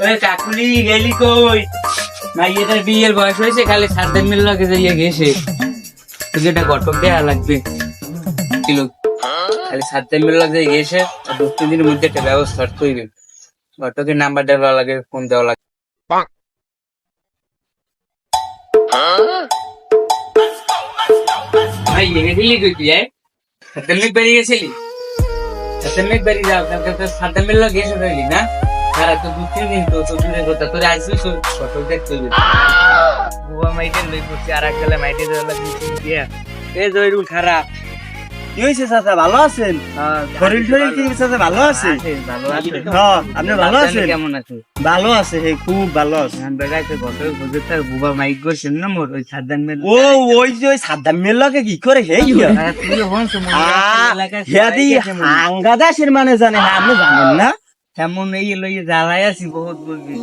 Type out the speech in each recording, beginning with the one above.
ওই কাকুলি গেলি কই? মাইয়েটার বিয়ের বয়স হয়েছে, খালি 7 দিন মিল লাগে যাইয়া গেছে। তোকে একটা ঘটক দেয়া লাগবে কিলো, খালি 7 দিন মিল লাগে গেছে। আর 2-3 দিনের মধ্যে একটা ব্যবস্থা করবে। ঘটকের নাম্বার দেওয়া লাগে, ফোন দেওয়া লাগে। ভাই গেছিলি কই তুই? সাতামিক বেরিয়ে গেছিলি? সাতামিক বেরিয়ে যাও, সাতামিক লোক গেছে রইলি না? তারা তো 2-3 দিন তো দূরের কথা, তোর আসবি ফটো দেখতে বুয়া মাইটে লই পড়ছি, আর এক গেলে মাইটে দেওয়া লাগবে। এ জয়রুল খারাপ কি হয়েছে চাচা, ভালো আছেন? শরীর টরীর কি চাচা ভালো আছে? ভালো আছে। হ্যাঁ, আপনি ভালো আছেন? কেমন আছে? ভালো আছে, হে খুব ভালো আছে। বেড়াইতে ঘটক বুঝে তার বুবা মাইক করছেন না মোর ওই সাদ্দাম মেল। ও ওই যে ওই সাদ্দাম মেল্লাকে কি করে হে তুই হন হাঙ্গা দাসের মানে জানে না, আপনি জানেন না? তেমন এই লই জ্বালাই আছি বহুত বুঝবি।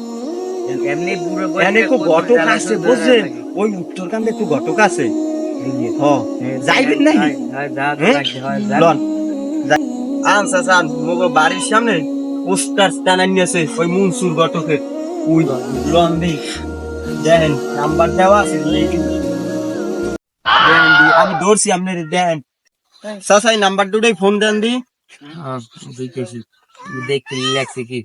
এমনি বুড়ো এনে খুব ঘটক আছে বুঝছেন, ওই উত্তরকান্দে একটু ঘটক আছে। যাইবেন নাই? লন আন চাচা, মগো বাড়ির সামনে পোস্টার টানাই নিয়েছে ওই মনসুর ঘটকের। ওই লন দি দেখেন, নাম্বার দেওয়া আছে, আমি ধরছি আপনার। দেন চাচা, এই নাম্বার দুটাই ফোন দেন দি। দেখতে লাগছে কি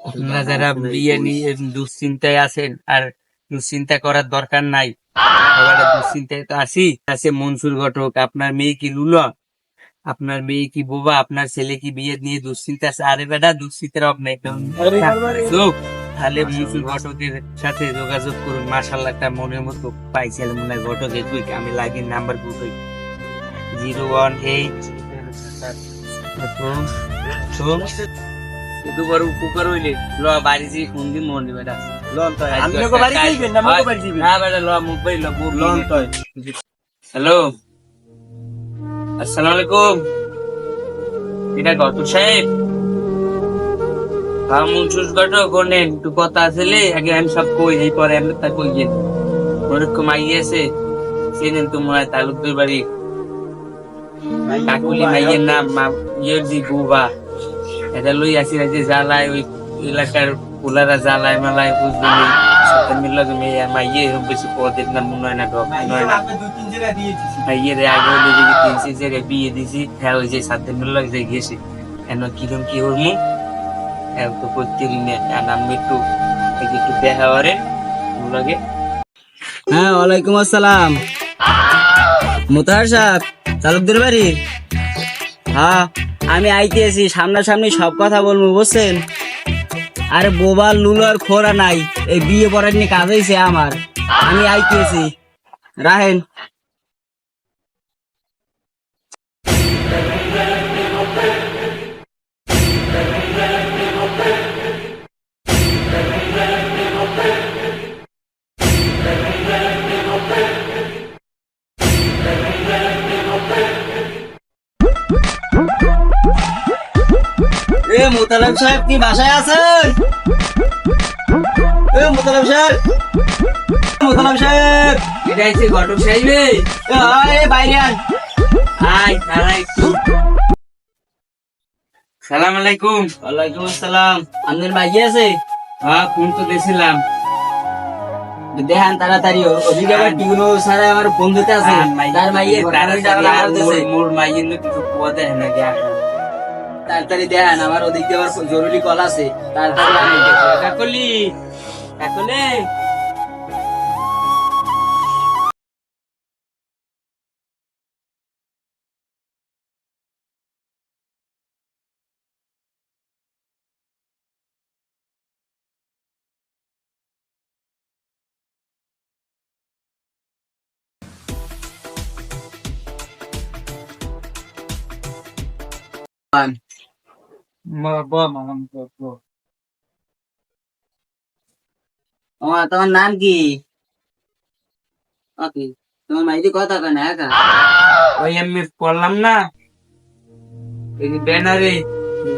আপনারা যারা বিয়ে নিয়ে দুশ্চিন্তায় আছেন, আর দুশ্চিন্তা করার দরকার নাই। দুশ্চিন্তায় তো আছে মনসুর ঘটক। আপনার মেয়ে কি লুলা? আপনার মেয়ে কি বোবা? আপনার ছেলে কি বিয়ে নিয়ে দুশ্চিন্তা আছে? আরে বেটা, দুশ্চিন্তার অভাব নেই। তাহলে মনসুর ঘটকের সাথে যোগাযোগ করুন। মাশাআল্লাহ, একটা মনের মতো পাইছিলাম মনে হয় ঘটকে। কুইক আমি লাগি নাম্বার বুঝই 018 উপকার হইলে ল বাড়ি যে ফোন দিন মন দিবে। হ্যালো, আসসালামু আলাইকুম। এটা ঘটক সাহেব? মনসুর ঘটক কোনেন একটু কথা আছে, আগে আমি সব কই এই পরে আমি তা কই গেন। ওরকম আইয়েছে চেনেন তো মনে হয়, তালুকদের বাড়ি কাকুলি মাইয়ের নাম ইয়েরজি বুবা। এটা লই আসি যে জ্বালায় ওই এলাকার পোলারা জ্বালায় মালায় বুঝবেন। মিল মেয়ে মাইয়ে এরকম বেশি পদের নাম মনে হয় না, ডক নয় না। মাইয়ের আগে হলে যে 3 জায়গায় বিয়ে দিছি, হ্যাঁ ওই যে 7 মিল যে গেছে। কেন কিরম কি হরমু তো করতে আমি একটু দেখা করে লাগে। হ্যাঁ, ওয়ালাইকুম আসসালাম। মোতাহার সাহেব তালুকদের বাড়ি? হ্যাঁ, আমি আইতেছি, সামনাসামনি সব কথা বলবো বুঝছেন। আরে বোবা লুলার খোরা নাই, এই বিয়ে পড়ার নিয়ে কাজ হয়েছে আমার। আমি আইতেছি, রাহেন। মোতালেব সাহেব কি বাসায় আছেন? মোতালেব সাহেব, মোতালেব সাহেব, এটা হচ্ছে ঘটক সাহেব। বাইরে আন। সালাম আলাইকুম। ওয়ালাইকুম আসসালাম। আপনার মাইয়ে আছে? হ্যাঁ, ফোন তো দিয়েছিলাম। দেখান তাড়াতাড়ি, ওদিকে আবার টিগুনো সারা আমার বন্ধুতে আছে। তার মাইয়ে মোর মাইয়ের কিছু কুয়া দেয় না। তাড়াতাড়ি দেখান, আমার ওদিক দিয়ে আবার জরুরি কল আছে। তাড়াতাড়ি কাকলি কাকলে তোমার নাম কি? তোমার মাইদি কথা কেন একা? ওই আমি পড়লাম না এই ব্যানারে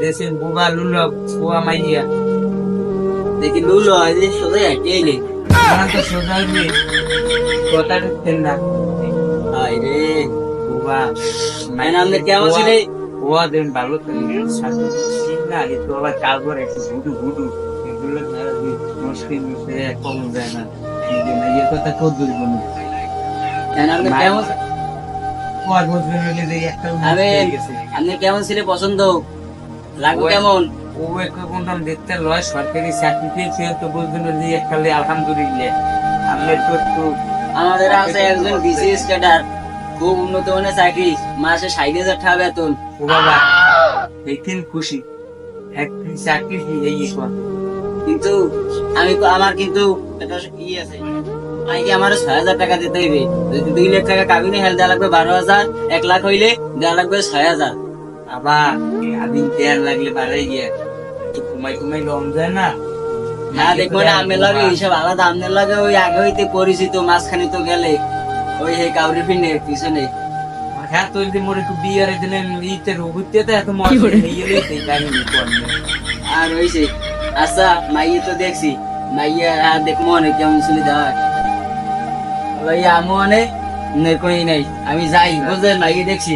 দেশের বুবা লুলো বুয়া মাইয়া। দেখি লুলো সোজা হেঁটে নেই তো সোজা কথা ঢুকতেন না। রে বুবা আমাদের কেমন ছিল? বুয়া দেন ভালো তো না, তো আবার চাল করে ভুডু ভুডু এগুলো মুশকিল কম যায় না, এর কথা কত দূর বলবো। আপনি কেমন পর বুঝবেন হলে যে একটা আরে আপনি কেমন ছেলে পছন্দ লাগবে কেমন? ও একটা কোনটাম দেখতে লয় সরকারি চাকরি পেয়েছে তো বুঝবেন হলে একটা আলহামদুলিল্লাহ। আপনি একটু আমাদের আছে একজন বিসিএস ক্যাডার, খুব উন্নত মানের চাকরি, মাসে 60,000 টাকা বেতন। ও বাবা দেখেন খুশি একটি চাকরি এই কর। কিন্তু আমার কিন্তু একটা আছে, আমাকে আমার 6,000 টাকা দিতে হইবে। যদি 2 লাখ টাকা কাবিনে হেল দেওয়া লাগবে 12,000, 1 লাখ হইলে দেওয়া লাগবে 6,000। আবার আমি দেড় লাগলে বাড়াই গিয়ে একটু ঘুমাই লম যায় না। না দেখবো না, আমের লাগে হিসাব আলাদা, আমের লাগে ওই আগে হইতে পরিচিত, মাঝখানে তো গেলে ওই হে কাউরি পিছনে। হ্যাঁ তো যদি মোর একটু বিয়ার দিলেন ইতে রঘুতে তো এত মজা নিয়ে সেই কাহিনী করবে। আর হইছে আচ্ছা, মাইয়ে তো দেখছি, মাইয়া আর দেখবো অনেক কেমন ছিল দেওয়া ওই আমু অনেক কই নাই, আমি যাই বুঝলেন, মাইয়ে দেখছি।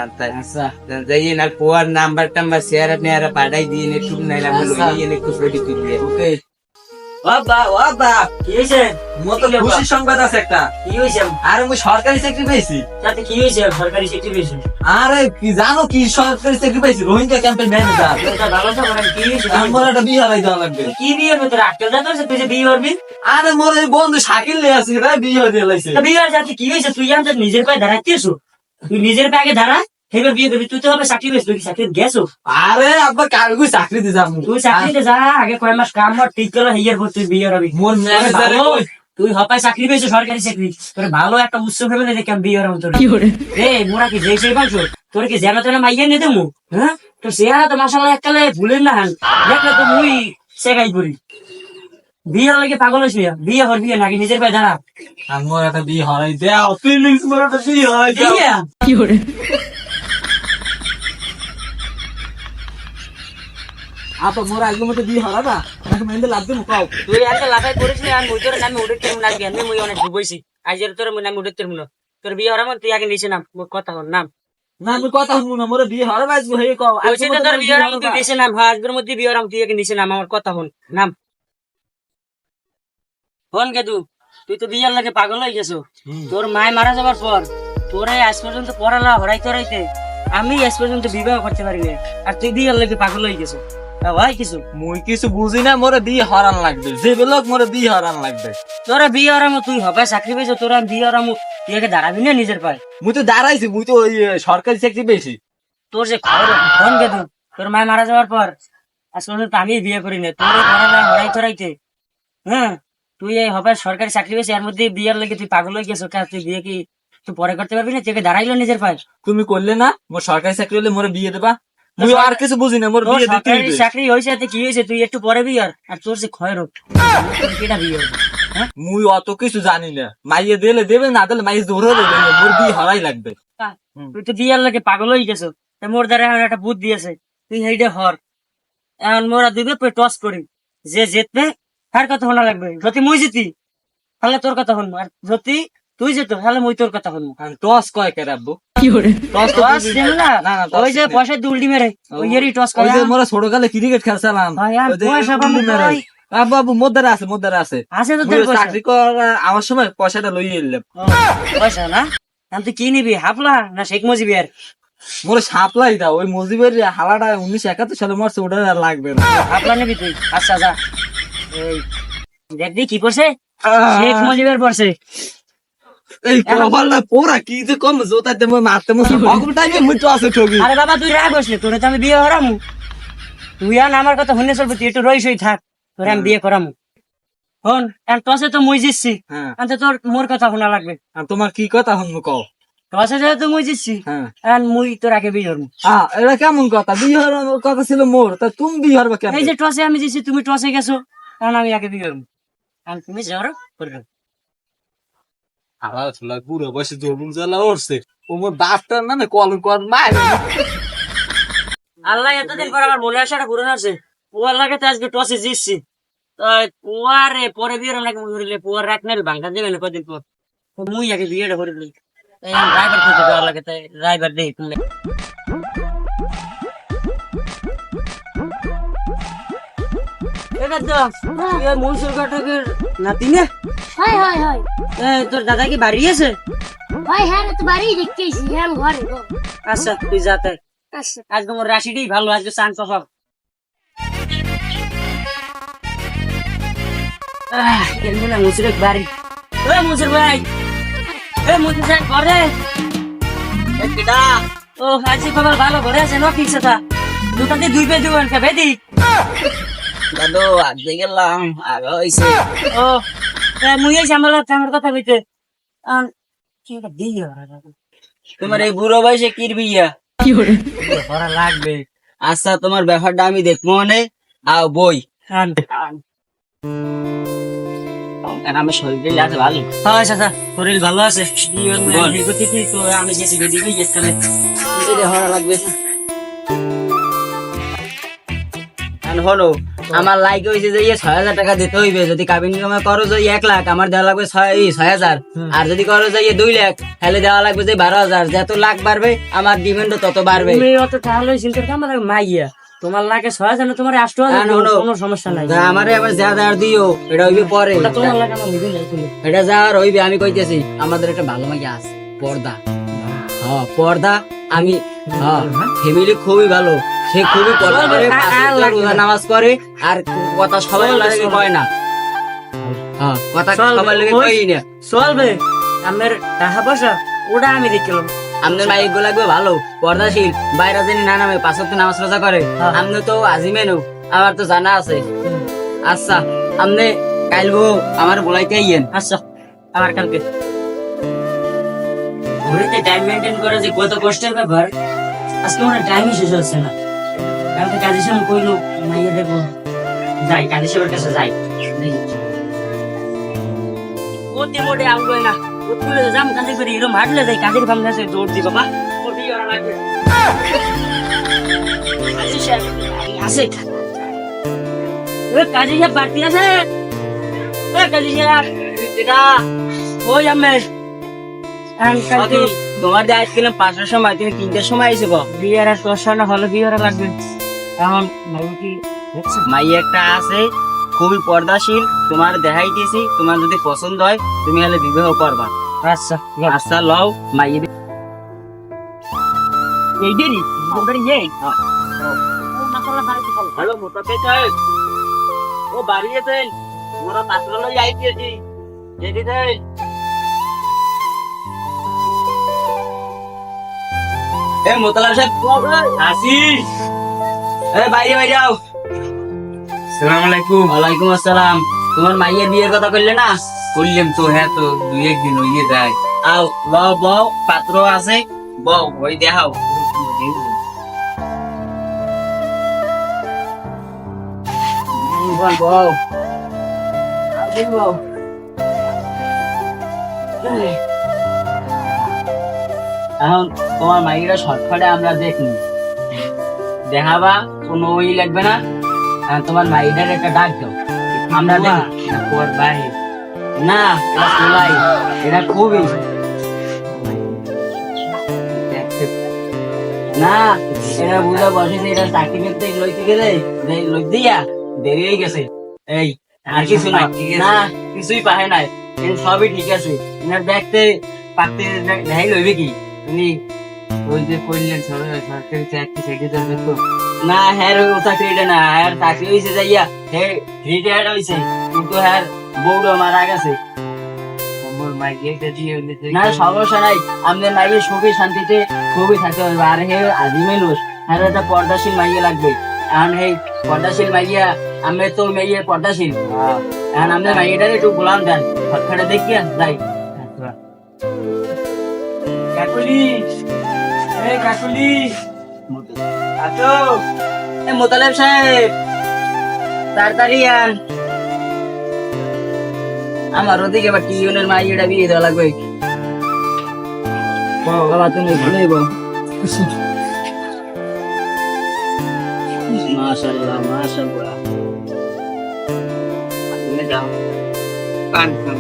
আচ্ছা যাই না পোয়ার নাম্বার টাম্বার শেয়ার আপনি আর পাঠাই দিয়ে একটু নাইলাম আচ্ছা। একটু ছবি তুলবে। ওকে বাবা বাবা কি হইছে? মতো খুশির সংবাদ আছে একটা। কি হইছে? আরে আমি সরকারি চাকরি পেয়েছি। তাতে কি হইছে? সরকারি চাকরি পেয়েছে? আরে কি জানো কি সরকারি চাকরি পেয়েছি, রোহিঙ্গা ক্যাম্পের ম্যানেজার। এটা ভালো তো মানে কি হইছে? আমার একটা বিয়ে হারাই দেওয়া লাগবে। কি বিয়ে হবে তোর? আটকে যা তোর তুই যে বিয়ে করবি? আরে মোর এই বন্ধু শাকিল লে আছে রে, বিয়ে হয়ে লাইছে। তা বিয়ে আর যাতে কি হইছে? তুই আম নিজের পায়ে দাঁড়াইতেছ, তুই নিজের পায়ে আগে দাঁড়া, এবার বিয়ে করবি। তুই তো হবে চাকরি পেয়েছিস, তুই কি চাকরি গেছো? আরে আব্বা কালকে চাকরি দি যাবো। তুই চাকরিতে যা, আগে কয় মাস কাম কর, ঠিক করে হেয়ার পর তুই বিয়ে হবি। মোর ম্যানেজার তুই হপায় চাকরি পেয়েছো, সরকারি চাকরি, তোর ভালো একটা উৎস ফেলে দেখে আমি বিয়ে হবো তোর। রে মোরা কি যে সেই পাইছো, তোর কি যেন তেন মাইয়া নিয়ে দেবো? হ্যাঁ, তোর চেহারা তো মাসাল্লাহ এককালে ভুলেন না হান, দেখলে তো মুই শেখাই করি। বিয়ে লাগে পাগল হয়েছি, বিয়ে হর বিয়ে নাকি নিজের পায়ে দাঁড়া। আমার একটা বিয়ে হারাই দেও, প্লিজ মোর একটা বিয়ে হারাই দেও। বিয়ে আপা মোর আজকের মতো বিয়ে হারাবা, আমাকে মেন্দে লাভ দেবো কাও। তুই একটা লাফাই করেছিলি আর মুই তোর নামে উঠে তেমন লাগবে, আমি মুই অনেক ডুবইছি, আজ তোর নামে উঠে তেমন। তোর বিয়ে হরাম, তুই আগে নিচে নাম, মোর কথা হল নাম। না আমি কথা শুনবো না, মোর বিয়ে হারাবা আজকে হয়ে কাও। বলছি তো তোর বিয়ে হরাম, তুই নিচে নাম। হ্যাঁ, আজকের মধ্যে বিয়ে হরাম, তুই আগে নিচে নাম, আমার কথা হল নাম। হন কেতু, তুই তো বিয়ের লাগে পাগল হয়ে গেছো। তোর মায় মারা যাবার পর তোরে আজ পর্যন্ত পড়ালা হরাইতে হরাইতে আমি আজ পর্যন্ত বিবাহ করতে পারি না, আর তুই বিয়ের লাগে পাগল হয়ে গেছো। ভাই কিছু মুই কিছু বুঝি না, মোরে বিয়ে হারান লাগবে, যে বেলক মোরে বিয়ে হারান লাগবে। তোরা বিয়ে হরামো, তুই হবে চাকরি পেয়েছো, তোরা বিয়ে হরামো, তুই আগে দাঁড়াবি না নিজের পায়ে? মুই তো দাঁড়াইছি, মুই তো ওই সরকারি চাকরি পেয়েছি। তোর যে খবর হন কেতু, তোর মায় মারা যাওয়ার পর আজ পর্যন্ত আমি বিয়ে করি না, তোর পড়ালা হরাইতে হরাইতে। হ্যাঁ, তুই এই হবে সরকারি চাকরি পেয়েছি, এর মধ্যে বিয়ের লাগে তুই পাগল হয়ে গেছো। তুই বিয়ে কি তুই পরে করতে পারবি না? তুই দাঁড়াইলো নিজের পায়ে। তুমি করলে না, মোর সরকারি চাকরি হলে মোরে বিয়ে দেবা। মুই আর কিছু বুঝি না, মোর তোর বিয়ে দিতে সরকারি হইবে। চাকরি হয়েছে এতে কি হয়েছে? তুই একটু পরে বিয়ে আর তোর যে ক্ষয় রোগ, কেটা বিয়ে হবে? হ্যাঁ, মুই অত কিছু জানি না, মাইয়ে দিলে দেবে, না দিলে মাইয়ে ধরে দেবে, মোর বিয়ে হারাই লাগবে। তুই তো বিয়ের লাগে পাগল হয়ে গেছো। তা মোর দ্বারা এখন একটা বুদ্ধি আছে, তুই সেইটা হর। এখন মোরা দুবে টস করি, যে জিতবে তার কথা শোনা লাগবে। যদি মুই জিতি তাহলে তোর কথা শুনবো, আর যদি তুই যেত তাহলে মুই তোর কথা শুনবো। টস কয় কে রাখবো? টস তো টস বুঝি চেনো না। না? না, না, টস ওই যে চিনি। পয়সা দুলডি মেরে ওই এরই টস ওই করে। যে মোরা ছোটকালে ক্রিকেট খেলছিলাম, ভাই, আর ওই যে পয়সা গুল্লি পাবো মেরে। কই? বাবু মোদ্দারা আছে, মোদ্দারা আছে। আছে তো মুই তোর পয়সা। চাকরি করা আমার সময় পয়সাটা লইয়ে এলাম। ও, পয়সা না? এখন তুই কি নিবি, হাফলা না শেখ মুজিবের? মোরে সাপ্লাই দাও, ওই মুজিবের হালাটা 1971 সালে মরছে, ওটা আর লাগবে না। হাফলা নিবি তুই? আচ্ছা যা, এই দেখবি কি পড়ছে, শেখ মুজিবের পড়ছে। এই কপাল না পোরা কি যে কম জোতাতে মই মারতে মই সকল টাইমে মুই তো আছে ঠগি। আরে বাবা তুই রাগ হইস না, তোরে তো আমি বিয়ে করামু। তুই আর আমার কথা শুনে চলবি, তুই একটু রইসই থাক, তোরে আমি বিয়ে করামু। হন এখন টসে তো মুই জিতছি, হ্যাঁ, এখন তোর মোর কথা শোনা লাগবে। আর তোমার কি কথা হন কও? টসে যেহেতু মুই জিতছি, হ্যাঁ, এখন মুই তোর আগে বিয়ে করবো। এটা কেমন কথা? বিহার কথা ছিল মোর, তা তুমি বিহার বা কেন? এই যে টসে আমি জিতছি, তুমি টসে গেছো, এখন আমি আগে বিয়ে করবো, এখন তুমি যাও করবে। আলাদা ছোলা পুরো বয়সে জবুন জ্বালা উঠছে, ও মোর বাপটার নামে কল কর মার। আল্লাহ এতদিন পর আমার মনে আসাটা পূরণ আছে। পুয়ার লাগে তো আজকে টসে জিতছি, পুয়ারে পরে বিয়ে নাকি করিলে পুয়ার রাখ নেল ভাঙ্গা দেবে না কদিন পর, তো মুই আগে বিয়েটা করিলি। ড্রাইভার খুঁজে দেওয়া লাগে, তাই ড্রাইভার দেই তুমি। এবার তো তুই ওই মনসুর ঘটকের নাতি না? হয় হয় হয় তোর দাদা কি বাড়ি আছে? হয় হ্যাঁ তো বাড়ি দেখতেছি হ্যাঁ ঘরে গো আচ্ছা তুই যাতে আচ্ছা আজ তোমার রাশিটাই ভালো, আজকে চান পাবা। কেন না মুসুরের বাড়ি? ওই মুসুর ভাই, এই মুসুর ভাই ঘরে কেডা? ও আজি খবর ভালো, ঘরে আছে না? ঠিক আছে, দোকানে দুই পে দিবেন কে বেদি? দাদু আগে গেলাম, আগে হইছে। ও মুই এই সামলা আমার কথা কইতে কি দিও তোমার এই বুড়ো বয়সে কির বিয়া কি করে করা লাগবে? আচ্ছা তোমার ব্যাপারটা আমি দেখবো, মানে আও বই আমার শরীর আছে ভালো। আচ্ছা শরীর ভালো আছে তো আমি গেছি বেদিকে গেছিলাম হওয়া লাগবে। হলো আমার লাইক হয়েছে যে 6,000 টাকা দিতে হইবে, যদি কাবিন জমা করো যে 1 লাখ, আমার দেওয়া লাগবে 6,000, আর যদি করো যে 2 লাখ তাহলে দেওয়া লাগবে যে 12,000। যত লাখ বাড়বে আমার ডিমান্ডও তত বাড়বে। অত তাহলে চিন্তা আমার মাইয়া তোমার লাগে 6,000, তোমার 8,000, কোনো সমস্যা নাই। আমারে আবার যা দেওয়ার দিও, এটা হইবে পরে, তোমার লাগে আমার নিবে না, এটা যাওয়ার হইবে। আমি কইতেছি আমাদের একটা ভালো মাইয়া আছে, পর্দা। হ্যাঁ পর্দা, আমি ফ্যামিলি খুবই ভালো, সে খুবই পর্দা করে, নামাজ করে, আর কথা সবাই লাগে কয় না। হ্যাঁ কথা সবাই লাগে কই না, চলবে। আমার টাকা পয়সা ওটা আমি দেখলাম। আমাদের মাইক গো লাগবে ভালো, পর্দাশীল, বাইরে জানি না নামে, 5 ওয়াক্ত নামাজ রোজা করে। আপনি তো আজিমেনও, আমার তো জানা আছে। আচ্ছা আপনি কালগো আমার বলাইতে আইয়েন। আচ্ছা আমার কালকে ঘুরেতে টাইম মেনটেন করে যে কত কষ্টের ব্যাপার, আজকে মনে টাইমই শেষ হচ্ছে না। কালকে কাজী সাহেব কইলো মাইয়া দেখবো, যাই কাজী সাহেবের কাছে যাই। ওতে মোটে আমগো না, তুলে যাম কাজে করে এরকম হাঁটলে যাই, কাজের কাম আছে দৌড় দি বাবা। ওটি ওরা লাগবে কাজী সাহেব আছে, কাজী সাহেব বাড়তি আছে। কাজী সাহেব এটা ওই আমি তোমার দিয়ে আজকেলাম 5টার সময়, তুমি 3টার সময় আইসো গো। বিয়ের আর তোর সামনে হলো বিয়ের লাগবে। এখন মাই একটা আছে খুবই পর্দাশীল, তোমার দেখাইতেছি, তোমার যদি পছন্দ হয় তুমি হলে বিবাহ করবা। আচ্ছা আচ্ছা লও মাই এই দেরি হ্যালো মোটা পেছে ও বাড়ি আছেন, মোরা পাত্র লই আইতেছি যেদি দেই। এ মোতালাব সাহেব আসিস, এ বাইরে বাইরে আও। আসসালামু আলাইকুম। ওয়ালাইকুম আসসালাম। তোমার মাইয়ের বিয়ের কথা কইলে না? করলাম তো, হ্যাঁ তো 2-1 দিন হইয়ে যায়। আও বউ বউ, পাত্র আছে, বউ ওই দেখাও। বউ এখন তোমার মাইয়েরা শর্টকাটে আমরা দেখি দেখাবা, কোনো ওই লাগবে না। তোমার মাইয়ের একটা ডাক দাও, আমরা দেখি। না এটা খোলাই, এটা খুবই না, এটা বুঝা বসে যে এটা চাকরি করতে লইতে গেলে লই দিয়া দেরি হয়ে গেছে। এই আর কিছু না, না কিছুই পাহে নাই, সবই ঠিক আছে। এনার দেখতে পাকতে দেখাই লইবে কি উনি ওই যে করলেন সরকারি চাকরি সেটি যাবে তো না? হ্যাঁ ও চাকরিটা না, হ্যাঁ চাকরি হয়েছে যাইয়া, হ্যাঁ রিটায়ার্ড হয়েছে, কিন্তু হ্যাঁ বউটা মারা গেছে। আমার মাইকে দিয়ে না সমস্যা নাই, আমাদের মাইয়ে সুখে শান্তিতে খুবই থাকতে পারবে। আর হে আজিমে লোস, হ্যাঁ একটা পর্দাশীল মাইয়ে লাগবে। এখন এই পর্দাশীল মাইয়া, আমি তো মেয়ে পর্দাশীল, এখন আমাদের মাইয়েটার একটু গোলাম দেন, ফটখাটা দেখিয়া যাই। কাকুলি, এই কাকুলি আছো? মোতালেব সাহেব তাড়াতাড়ি আন, আমার ওদিকে আবার টিউনের মাইয়েটা বিয়ে দেওয়া লাগবে। বাবা তুমি ভালোই বল। মাশাআল্লাহ মাশাআল্লাহ, তুমি যাও পান খান।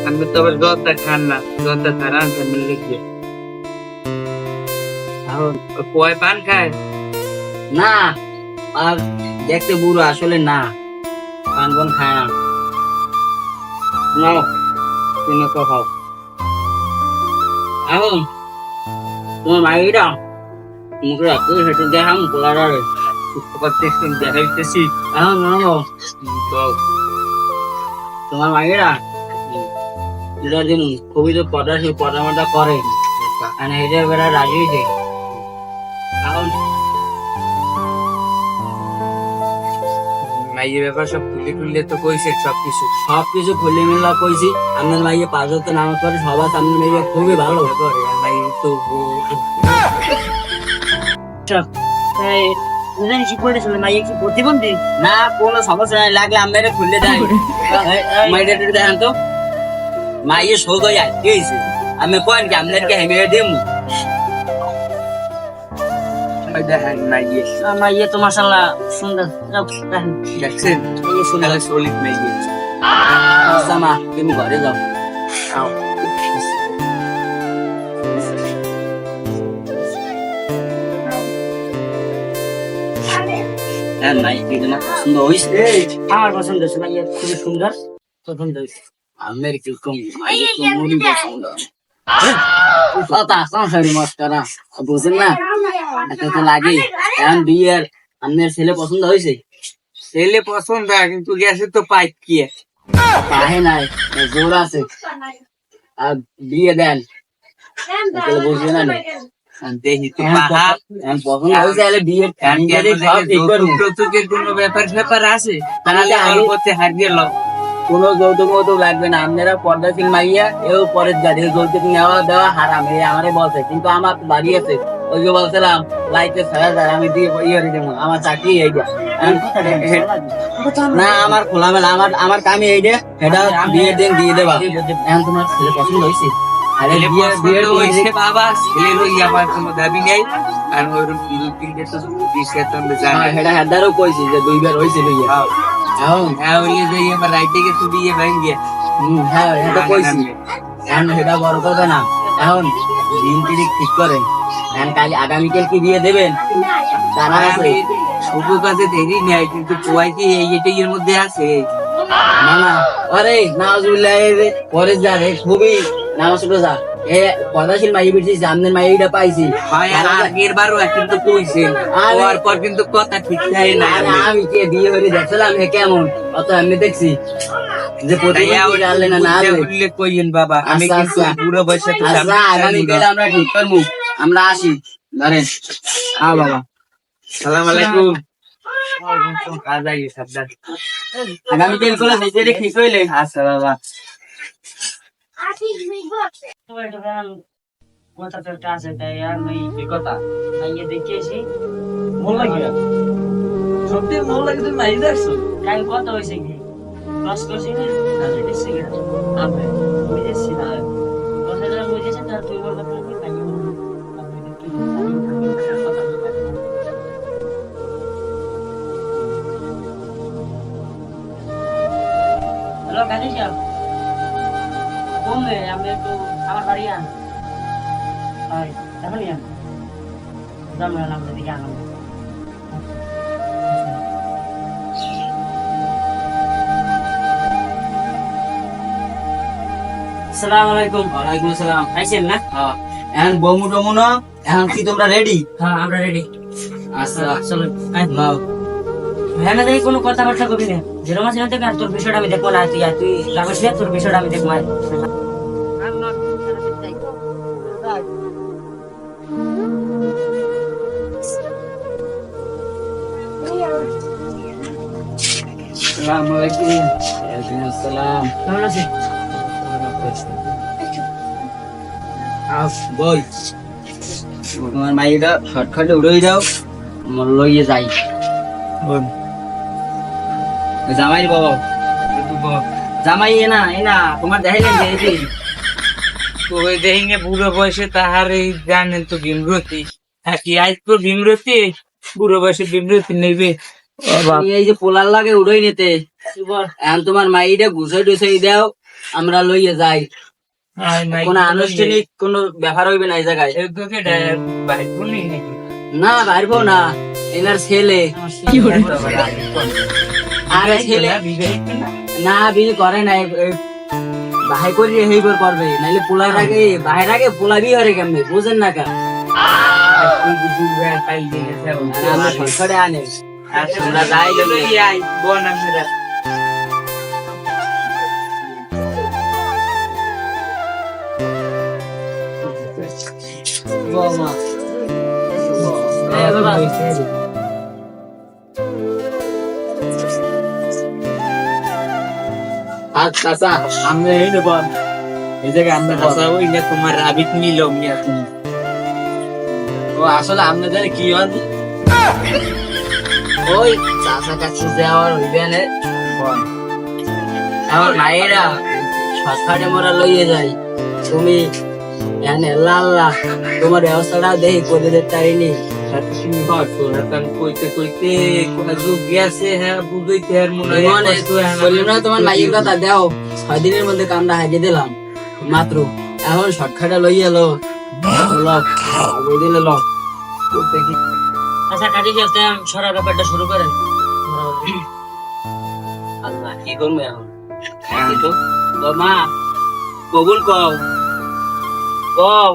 আমি তো আবার জলটা খান না, জলটা খারাপ আমি লিখবে কয় পান খায় না। আর দেখতে বুড়ো আসলে না, পান পান খায় না। নাও তুমি তো খাও। এখন তোমার মাইটা মুখে রাখতে সেটা দেখাম পোলারে প্রত্যেকদিন দেখাইতেছি এখন নাও তোমার মাইরা যেটা দিন খুবই তো পটা সেই পটামাটা করে মানে এটা বেড়া রাজি হয়েছে এখন মাইয়ের ব্যাপার সব খুলে খুললে তো কইছে সবকিছু। সবকিছু খুলে মিল্লা কইছি আপনার মাইয়ে 5 ওয়াক্ত নামাজ পড়ে সবার সামনে মেয়ে খুবই ভালো করে মাইয়ের তো প্রতিবন্ধী না কোনো সমস্যা নাই লাগলে আমরা এটা খুললে দেয় মাইটা একটু দেখেন তো মাইয়ে শোক হয়ে যায় কি হয়েছে আমি কয়েন কি আপনাদেরকে হেমে দিম দেখেন মাইয়ে মাইয়ে তো মাশাআল্লাহ সুন্দর দেখছেন সুন্দর সলিড মাইয়ে। আচ্ছা মা তুমি ঘরে যাও হ্যাঁ নাই তোমার পছন্দ হয়েছে আমার পছন্দ হয়েছে মাইয়ে খুবই সুন্দর পছন্দ হয়েছে আমের কিরকম মুড়ি পছন্দ কথা সংসারী মস্করা বুঝেন না এটা তো লাগে এখন বিয়ের আপনার ছেলে পছন্দ হয়েছে ছেলে পছন্দ হয় কিন্তু গ্যাসে তো পাইপ কি পাহে নাই জোর আছে আর বিয়ে দেন তাহলে বুঝবে না দেখি তো পাহাড় এখন পছন্দ হয়েছে তাহলে বিয়ের ফ্যামিলি সব ঠিক করবো যৌতুকের কোনো ব্যাপার আছে তাহলে তাহলে আগে- করতে হার গেল কোনো যৌতুক মৌতুক লাগবে না আপনারা পর্দাশীল মাইয়া এও পরের গাড়ি যৌতুক নেওয়া দেওয়া হারাম এই আমারে বলছে কিন্তু আমার বাড়ি আছে ওই যে বলছিলাম লাইটে 6,000 আমি দিয়ে ইয়ে দেবো আমার চাকরি এইটা না আমার খোলামেলা আমার কামি এইটা এটা বিয়ে দিন দিয়ে দেবা এখন তোমার ছেলে পছন্দ হয়েছে আরে ছেলে বিয়ে বিয়ে পছন্দ হয়েছে বাবা ছেলের ওই আমার কোনো দাবি নেই আর ওইরকম তিনটে তো দিছে তো আমরা জানি এটা হেদারও কইছি যে 2 বার হয়েছে বিয়ে এখন হ্যাঁ ওই যে আমার রাইটে গেছে বিয়ে ভাঙ্গিয়ে হ্যাঁ এটা কইছি এখন সেটা বড় কথা না এখন দিন তিরিখ ঠিক করেন এখন কাল আগামীকাল কি বিয়ে দেবেন তারা আছে আমি শুধু কাছে দেরি নেই কিন্তু পোয়াই কি এইটাই এর মধ্যে আছে না না আরে নাউজুবিল্লাহ পরে যা রে খুবই নামাজ পড়ে যা এ পদাশীল মাই বিটি সামনের মাইটা পাইছি ভাই আর আগের বারও কিন্তু কইছেন হওয়ার পর কিন্তু কথা ঠিক থাকে না আরে আমি কে বিয়ে হয়ে দেখছিলাম হে কেমন অত আমি দেখছি যে প্রতিদিন জানলে না না আনলে। বললে কইেন বাবা আমি আচ্ছা, কিন্তু আচ্ছা। পুরো বয়সে তো আচ্ছা আগামীকাল আমরা ঠিক করবো আমরা আসি ধরেন বাবা সালাম আলাইকুম কাজ আই সাবধান আগামীকাল করে নিজেরে ঠিক হইলে আচ্ছা বাবা কথা তো একটা আছে তাই আমি কি কথা মাইয়ে দেখেছি মন লাগে সত্যি মন লাগে তুমি মাই দেখছো কাল কত হয়েছে কি ক্লাস করছি না তাহলে দেখছি আমি বুঝেছি না কথাটা বুঝেছি তার তুই বলবো তুমি মাইয়ে হ্যালো কাজী সাহেব কমবে আমি একটু আমার বাড়ি আন হয় এখনই আন যাবো না আমাদের দিকে আনন্দ আসসালামু আলাইকুম ওয়ালাইকুম আসসালাম আইছেন না হ্যাঁ এখন বমু টমু না এখন কি তোমরা রেডি হ্যাঁ আমরা রেডি আচ্ছা চলো নাও হ্যাঁ না দেখি কোনো কথাবার্তা করবি না যেরকম আছে দেখবে আর তোর বিষয়টা আমি দেখবো না তুই রাখিস না তোর বিষয়টা আমি দেখবো আর আসসালামু আলাইকুম ওয়ালাইকুম আসসালাম কেমন আছিস বল তোমার মাইটা শর্টকাটে উড়ে যাও আমার লইয়ে যাই জামাই বাবা জামাই এ না তোমার দেখাইলেন যে এই যে ওই দেখে বুড়ো বয়সে তাহার এই জানেন তো বিমরতি কি আজ তো বিমরতি বুড়ো বয়সে বিমরতি নেবে এই যে পোলার লাগে উড়ই নিতে তুই বল এখন তোমার মাইটা ঘুষাই টুসাই দাও আমরা লইয়ে যাই কোনো আনুষ্ঠানিক কোনো ব্যাপার হইবে না এই জায়গায় না বাইরবো না এনার ছেলে আরে ছেলে বিবাহিত না না বিয়ে করে না বাহাই করি হেইবার করবে নাইলে পোলার আগে বাহের আগে পোলা বিয়ে হরে কেমনে বুঝেন না কা তুই বুঝবে তাই দিয়েছে আমি সরকারে আনে আর তোমরা যাই লোকে আই বোন আমরা বাবা এ বাবা আচ্ছা আচ্ছা আমরা এই নেব এই জায়গায় আমরা আচ্ছা ওই না তোমার রাবিট নিল মিয়া তুমি ও আসলে আপনাদের কি হয় ওই চাচা কাছে যাওয়ার হইবে না আমার মায়েরা সরকারে মোরা লইয়ে যাই তুমি এনে লাল্লা তোমার ব্যবস্থাটা দেখি করে দিতে পারিনি তুমি হতো এখন কইতে কইতে কোন যুগ গেছে হ্যাঁ বুঝইতে আর মনে মনে বললাম না তোমার মাইয়ের কথা দাও 6 দিনের মধ্যে কামটা হারিয়ে দিলাম মাত্র এখন শর্টকাটে লই এলো দিলে লো দেখি আচ্ছা কাজে যাতে সরা ব্যাপারটা শুরু করেন আল্লাহ কি করবো এখন মা কবুল কও কও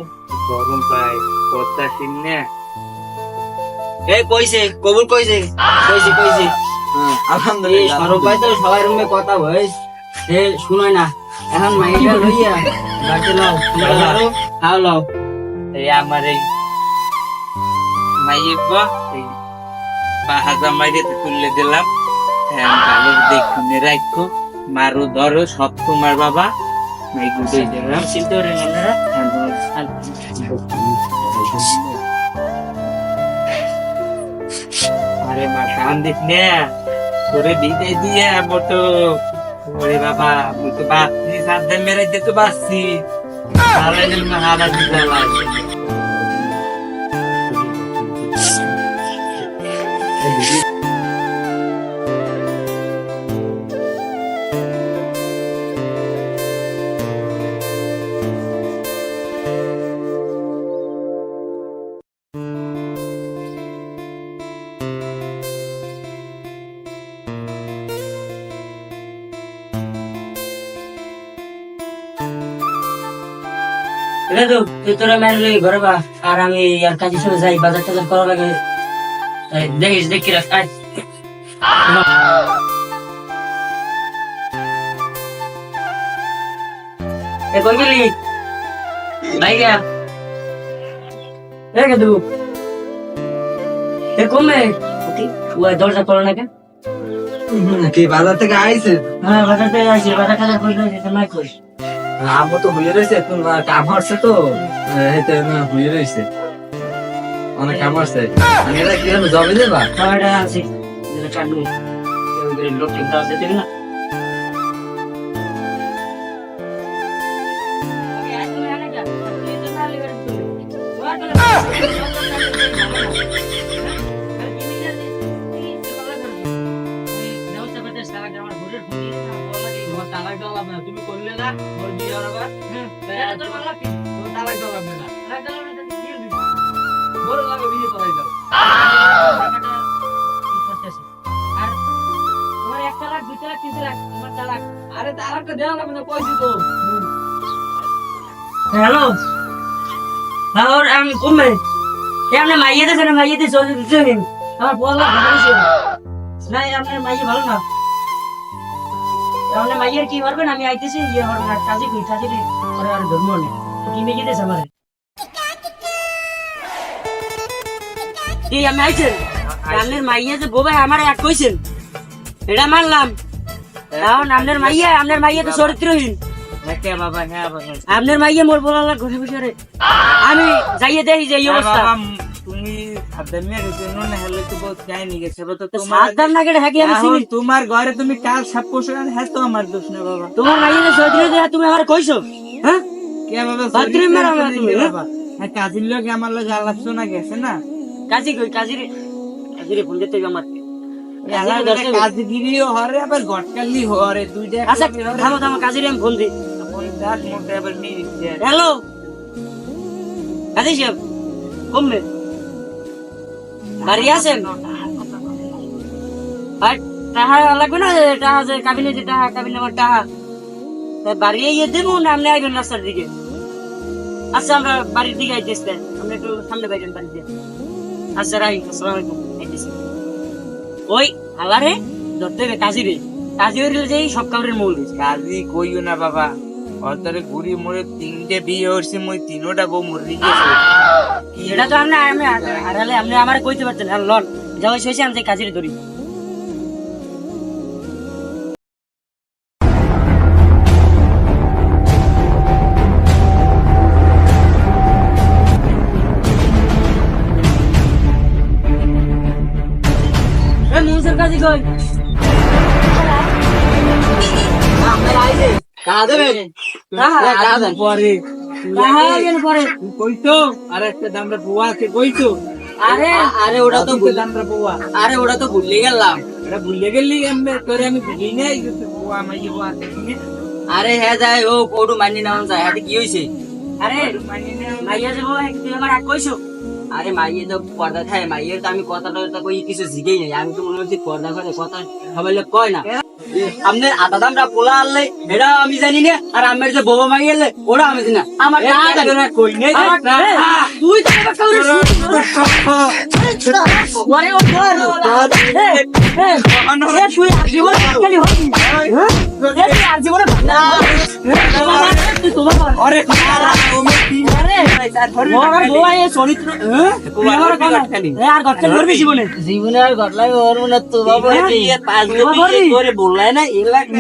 গরম পাই কথা শুনে এই কইছে কবুল কইছে কইছে কইছে এই আলহামদুলিল্লাহ সরব ভাই তো সবাই রুমে কথা বই এ শুনোই না এখন মাইটা লইয়া বাকি লাও খাও লাও এই আমার এই মাইবা এই বাহাজা মাইরে তুলে দিলাম হ্যাঁ ভালো দেখুনে রাখো মারু ধরো সব তোমার বাবা মাই গুডে দিলাম চিন্তা করেন আপনারা আরে মা কান দিস নে তোরে দিতে দিয়ে মতো ওরে বাবা আমি তো বাঁচছি সাবধান মেরে দিয়ে তো বাঁচছি তাহলে মা হারা দিতে লাগে তো তুই তোরা মেরে লই ঘরে বা আর আমি আর কাজে চলে যাই বাজার টাজার করা লাগে দেখিস দেখি রাখ এ কই গেলি ভাইয়া এ কে তুই এ কমে ওই দরজা খোলা না কেন কি বাজার থেকে আইছে হ্যাঁ বাজার থেকে আসি বাজার টাজার করে যেতে নাই কই আমও তো হয়ে রয়েছে এখন কাম হচ্ছে তো এইতে না হয়ে রয়েছে অনেক কাম হচ্ছে আমি এটা কি হবে জবে দেবা খাওয়াটা আছে যেটা কাটবো লোক ঠিক আছে ঠিক না তুমি করলে না মোর বিয়ে হবার বড় লাগে বিয়ে করাই দাও আরে তালাকটা দেওয়া লাগবে না কইছি তো হ্যালো আর আমি কমে আপনি মাইয়ে দিয়েছেন মাইয়ে দিয়ে চলে দিচ্ছেন আমার বলা ভালো ছিল না আপনার মাইয়ে ভালো না আপনার মাইয়ের কি করবেন আমি আইতেছি ইয়ে করবেন আর কাজে কই কাজে করে আর ধর্ম নেই কি মেয়ে দিয়েছে আমার কি আমি আইছেন আপনার মাইয়ে যে বোবাই আমার এক কইছেন এটা মানলাম এখন আপনার মাইয়া তো চরিত্রহীন হ্যাঁ বাবা হ্যাঁ বাবা আপনার মাইয়া মোর বলালা ঘরে বসে আমি যাইয়ে দেখি যে এই অবস্থা তুমি সাবধান মেরে জন্য না হলে তো বহুত যায়নি গেছে তো তোমার সাবধান না কেটে থাকি আমি চিনি তোমার ঘরে তুমি কাল সাপ পোষো হ্যাঁ তো আমার দোষ না বাবা তোমার মাইয়া যে চরিত্র দেয়া তুমি আমার কইছো হ্যাঁ কে বাবা বাথরুম মেরা তুমি বাবা হ্যাঁ কাজের লোক আমার লোক আলাপছো না গেছে না কাজী কই কাজীরে ফোন দিতে আমার কাজে দিলিও হরে আবার গটকালি হরে দুইটা আচ্ছা থামো কাজীরে আমি ফোন দিই হ্যালো কাজী সাহেব কমবে বাড়ি আছেন আর টাকা লাগবে না, টাকা যে কাবিনেটে টাকা, কাবিনে আমার টাকা বাড়ি ইয়ে দেবো না, আপনি আইবেন রাস্তার দিকে। আচ্ছা আমরা বাড়ির দিকে আইতেছি, আমরা একটু সামনে বাইরেন বাড়ি দিয়ে। আচ্ছা রাই, আসসালামু আলাইকুম, আইতেছি। ওই আলারে ধরতে হবে কাজী রে, কাজী হইলে যেই সব কামড়ের মূল। কাজী কইও না বাবা, অতরে ঘুরি মোরে 3টে বিয়ে হচ্ছে, মই 3টা বউ মরে গেছে। এটা তো আমি হারালে আপনি আমার কইতে পারতেন। হ্যাঁ লন যাওয়া শেষে আমি যাই কাজীরে ধরি। মনসুর কাজী কই? টাকা দেবেন? টাকা দেন। পরে টাকা আইবেন পরে। কইতো আর একটা দামরা বুয়া আছে কইতো। আরে আরে ওটা তো দামরা বুয়া, আরে ওটা তো ভুলে গেলাম। এটা ভুলে গেলি এমবে তোরে আমি ভুলি নাই, বুয়া মাই বুয়া আছে। আরে হ্যাঁ যাই ও ওটু মানি নাও যায়, হাতে কি হয়েছে? আরে মাইয়া যাবো, তুই আমার এক কইছো। আরে মাইয়ে তো পর্দা খায়, মাইয়ের তো আমি কথা টথা কই কিছু শিখেই নাই। আমি তো মনে হচ্ছে পর্দা করে কথা সবাই লোক কয় না। আপনার আদা দামটা পোলা আনলে এটা আমি জানি না, আর আমার যে বোবা মাই এলে ওরা আমি জানি না। আমার টাকা দেন। কই নেই তুই তো আমার কাউরে ওরে ও ধর তুই আর জীবনে খালি হবি, তুই আর জীবনে না তুই তোমার আরে আমার বোয়া এ চরিত্র আমার কথা খালি আর গচ্চা করবি জীবনে জীবনে আর ঘটলাই ওর মনে তো বাবা পাঁচ করে বললাই না এলাকা